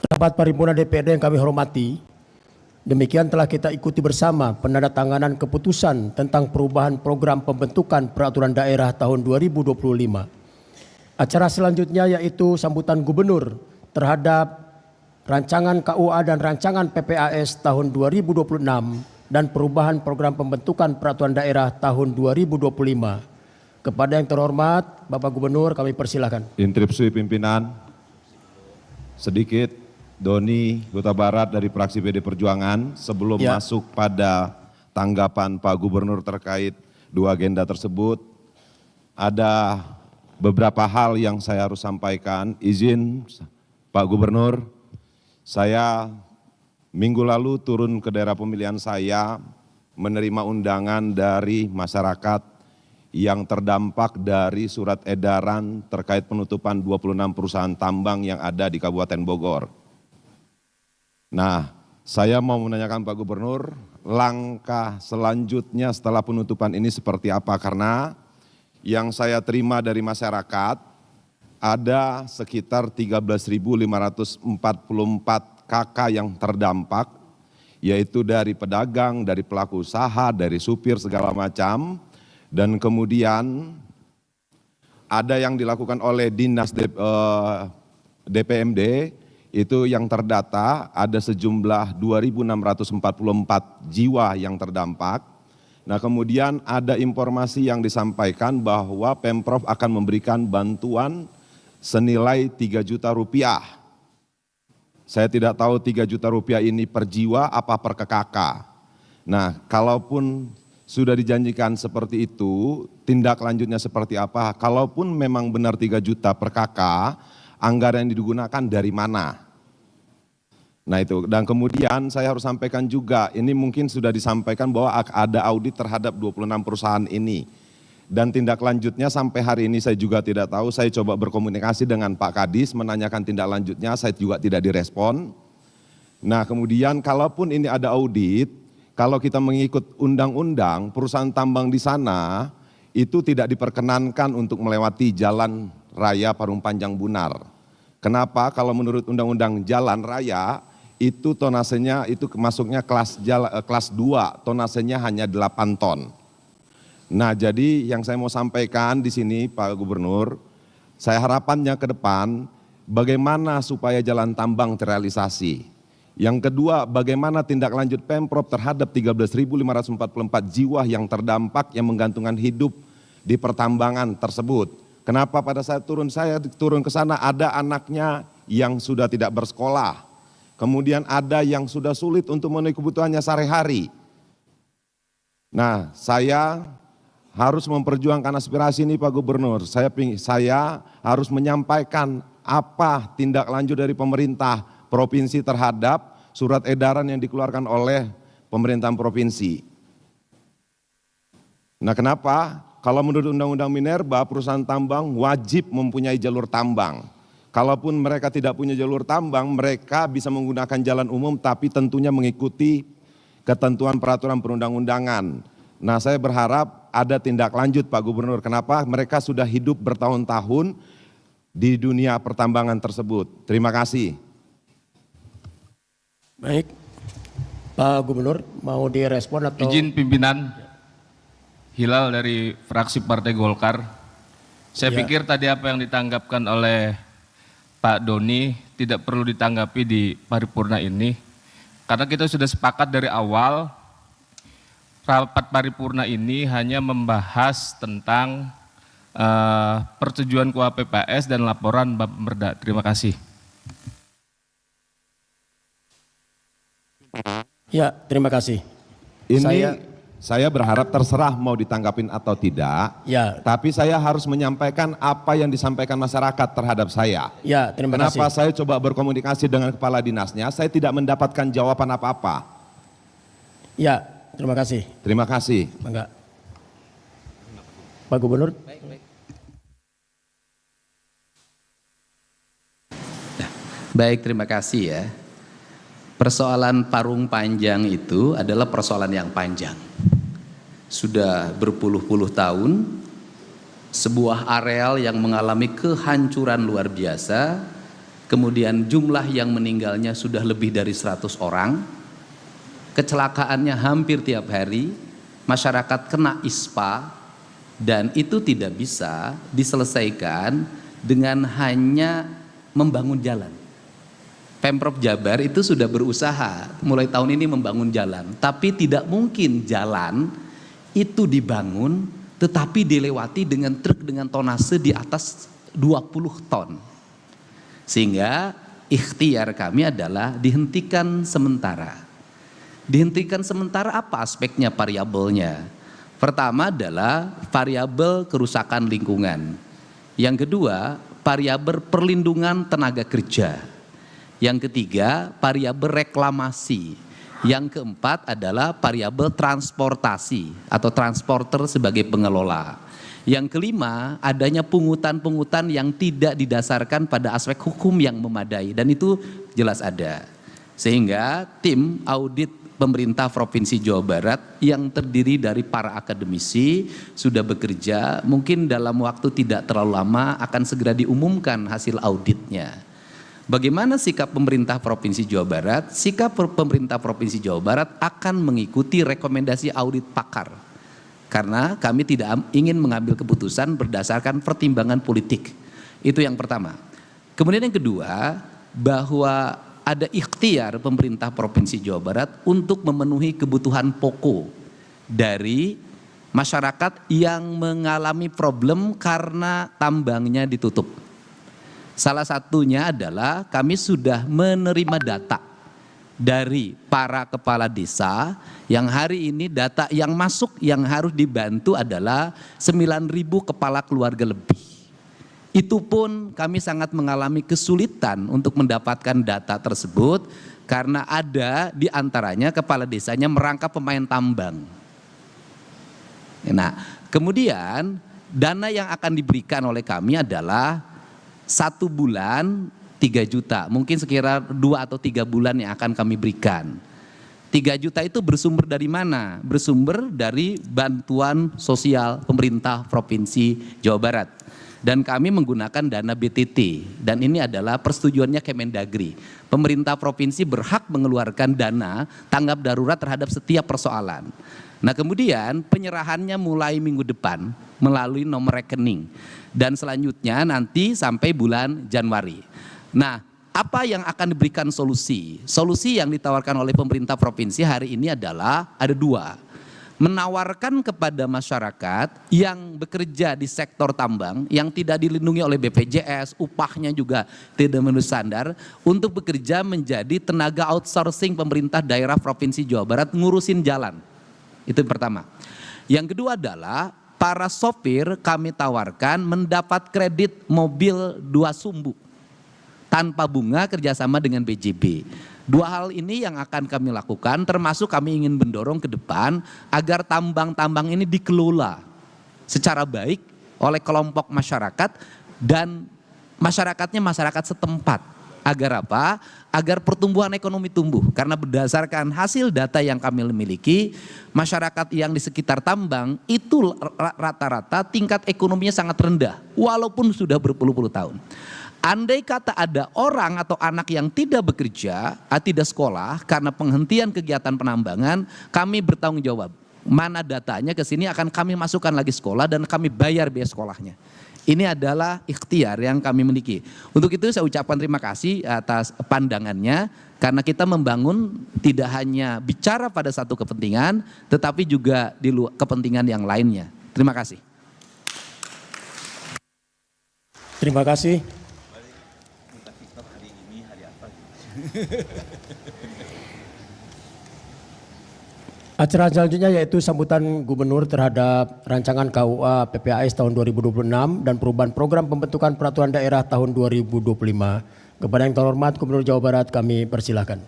Rapat Paripurna DPRD yang kami hormati, demikian telah kita ikuti bersama penandatanganan keputusan tentang perubahan program pembentukan peraturan daerah tahun 2025. Acara selanjutnya yaitu sambutan gubernur terhadap rancangan KUA dan rancangan PPAS tahun 2026 dan perubahan program pembentukan peraturan daerah tahun 2025. Kepada yang terhormat Bapak Gubernur, kami persilahkan. Instruksi pimpinan, sedikit Doni Huta Barat dari fraksi PD Perjuangan. Sebelum masuk pada tanggapan Pak Gubernur terkait dua agenda tersebut, ada beberapa hal yang saya harus sampaikan. Izin Pak Gubernur, saya minggu lalu turun ke daerah pemilihan saya menerima undangan dari masyarakat yang terdampak dari surat edaran terkait penutupan 26 perusahaan tambang yang ada di Kabupaten Bogor. Nah, saya mau menanyakan Pak Gubernur, langkah selanjutnya setelah penutupan ini seperti apa? Karena yang saya terima dari masyarakat ada sekitar 13.544 KK yang terdampak, yaitu dari pedagang, dari pelaku usaha, dari supir segala macam. Dan kemudian ada yang dilakukan oleh Dinas DPMD, itu yang terdata ada sejumlah 2.644 jiwa yang terdampak. Nah kemudian ada informasi yang disampaikan bahwa Pemprov akan memberikan bantuan senilai 3 juta rupiah. Saya tidak tahu 3 juta rupiah ini per jiwa apa per KK. Nah kalaupun sudah dijanjikan seperti itu, tindak lanjutnya seperti apa? Kalaupun memang benar 3 juta per KK, anggaran yang digunakan dari mana? Nah itu, dan kemudian saya harus sampaikan juga, ini mungkin sudah disampaikan bahwa ada audit terhadap 26 perusahaan ini. Dan tindak lanjutnya sampai hari ini saya juga tidak tahu, saya coba berkomunikasi dengan Pak Kadis, menanyakan tindak lanjutnya, saya juga tidak direspon. Nah kemudian kalaupun ini ada audit, kalau kita mengikut undang-undang, perusahaan tambang di sana itu tidak diperkenankan untuk melewati jalan raya Parung Panjang Bunar. Kenapa? Kalau menurut undang-undang jalan raya, itu tonasenya itu masuknya kelas 2, tonasenya hanya 8 ton. Nah jadi yang saya mau sampaikan di sini Pak Gubernur, saya harapannya ke depan bagaimana supaya jalan tambang terrealisasi. Yang kedua, bagaimana tindak lanjut Pemprov terhadap 13.544 jiwa yang terdampak yang menggantungkan hidup di pertambangan tersebut. Kenapa pada saat saya turun ke sana ada anaknya yang sudah tidak bersekolah. Kemudian ada yang sudah sulit untuk memenuhi kebutuhannya sehari-hari. Nah, saya harus memperjuangkan aspirasi ini Pak Gubernur. Saya harus menyampaikan apa tindak lanjut dari pemerintah provinsi terhadap surat edaran yang dikeluarkan oleh pemerintahan provinsi. Nah kenapa? Kalau menurut Undang-Undang Minerba, perusahaan tambang wajib mempunyai jalur tambang. Kalaupun mereka tidak punya jalur tambang, mereka bisa menggunakan jalan umum tapi tentunya mengikuti ketentuan peraturan perundang-undangan. Nah saya berharap ada tindak lanjut Pak Gubernur. Kenapa? Mereka sudah hidup bertahun-tahun di dunia pertambangan tersebut. Terima kasih. Baik, Pak Gubernur mau direspon atau? Izin pimpinan, Hilal dari fraksi Partai Golkar. Saya pikir tadi apa yang ditanggapkan oleh Pak Doni tidak perlu ditanggapi di paripurna ini. Karena kita sudah sepakat dari awal, rapat paripurna ini hanya membahas tentang persetujuan KUA PPAS dan laporan Bapak Merda. Terima kasih. Ya, terima kasih. Ini saya berharap terserah mau ditanggapin atau tidak. Ya. Tapi saya harus menyampaikan apa yang disampaikan masyarakat terhadap saya. Ya, terima kasih. Kenapa saya coba berkomunikasi dengan kepala dinasnya, saya tidak mendapatkan jawaban apa-apa. Ya, terima kasih. Terima kasih. Bangga. Pak Gubernur. Baik, terima kasih ya. Persoalan Parung Panjang itu adalah persoalan yang panjang. Sudah berpuluh-puluh tahun, sebuah areal yang mengalami kehancuran luar biasa kemudian jumlah yang meninggalnya sudah lebih dari 100 orang, kecelakaannya hampir tiap hari, masyarakat kena ISPA, dan itu tidak bisa diselesaikan dengan hanya membangun jalan. Pemprov Jabar itu sudah berusaha mulai tahun ini membangun jalan, tapi tidak mungkin jalan itu dibangun tetapi dilewati dengan truk dengan tonase di atas 20 ton. Sehingga ikhtiar kami adalah dihentikan sementara. Dihentikan sementara apa aspeknya, variabelnya? Pertama adalah variabel kerusakan lingkungan. Yang kedua, variabel perlindungan tenaga kerja. Yang ketiga, variabel reklamasi. Yang keempat adalah variabel transportasi atau transporter sebagai pengelola. Yang kelima, adanya pungutan-pungutan yang tidak didasarkan pada aspek hukum yang memadai, dan itu jelas ada. Sehingga tim audit pemerintah Provinsi Jawa Barat yang terdiri dari para akademisi sudah bekerja, mungkin dalam waktu tidak terlalu lama akan segera diumumkan hasil auditnya. Bagaimana sikap pemerintah Provinsi Jawa Barat? Sikap pemerintah Provinsi Jawa Barat akan mengikuti rekomendasi audit pakar. Karena kami tidak ingin mengambil keputusan berdasarkan pertimbangan politik. Itu yang pertama. Kemudian yang kedua, bahwa ada ikhtiar pemerintah Provinsi Jawa Barat untuk memenuhi kebutuhan pokok dari masyarakat yang mengalami problem karena tambangnya ditutup. Salah satunya adalah kami sudah menerima data dari para kepala desa yang hari ini data yang masuk yang harus dibantu adalah 9.000 kepala keluarga lebih. Itu pun kami sangat mengalami kesulitan untuk mendapatkan data tersebut karena ada di antaranya kepala desanya merangkap pemain tambang. Nah, kemudian dana yang akan diberikan oleh kami adalah 1 bulan 3 juta, mungkin sekira 2 atau 3 bulan yang akan kami berikan. 3 juta itu bersumber dari mana? Bersumber dari bantuan sosial pemerintah Provinsi Jawa Barat. Dan kami menggunakan dana BTT, dan ini adalah persetujuannya Kemendagri. Pemerintah provinsi berhak mengeluarkan dana tanggap darurat terhadap setiap persoalan. Nah, kemudian penyerahannya mulai minggu depan melalui nomor rekening. Dan selanjutnya nanti sampai bulan Januari. Nah, apa yang akan diberikan solusi? Solusi yang ditawarkan oleh pemerintah provinsi hari ini adalah ada 2. Menawarkan kepada masyarakat yang bekerja di sektor tambang yang tidak dilindungi oleh BPJS, upahnya juga tidak memenuhi standar, untuk bekerja menjadi tenaga outsourcing pemerintah daerah Provinsi Jawa Barat ngurusin jalan. Itu yang pertama. Yang kedua adalah para sopir kami tawarkan mendapat kredit mobil 2 sumbu tanpa bunga kerjasama dengan BJB. 2 hal ini yang akan kami lakukan, termasuk kami ingin mendorong ke depan agar tambang-tambang ini dikelola secara baik oleh kelompok masyarakat dan masyarakatnya masyarakat setempat. Agar apa? Agar pertumbuhan ekonomi tumbuh. Karena berdasarkan hasil data yang kami miliki, masyarakat yang di sekitar tambang itu rata-rata tingkat ekonominya sangat rendah walaupun sudah berpuluh-puluh tahun. Andai kata ada orang atau anak yang tidak bekerja, tidak sekolah karena penghentian kegiatan penambangan, kami bertanggung jawab. Mana datanya ke sini akan kami masukkan lagi sekolah dan kami bayar biaya sekolahnya. Ini adalah ikhtiar yang kami miliki. Untuk itu saya ucapkan terima kasih atas pandangannya, karena kita membangun tidak hanya bicara pada satu kepentingan, tetapi juga di luar kepentingan yang lainnya. Terima kasih. Terima kasih. Acara selanjutnya yaitu sambutan Gubernur terhadap rancangan KUA PPAS tahun 2026 dan perubahan program pembentukan peraturan daerah tahun 2025. Kepada yang terhormat Gubernur Jawa Barat kami persilahkan.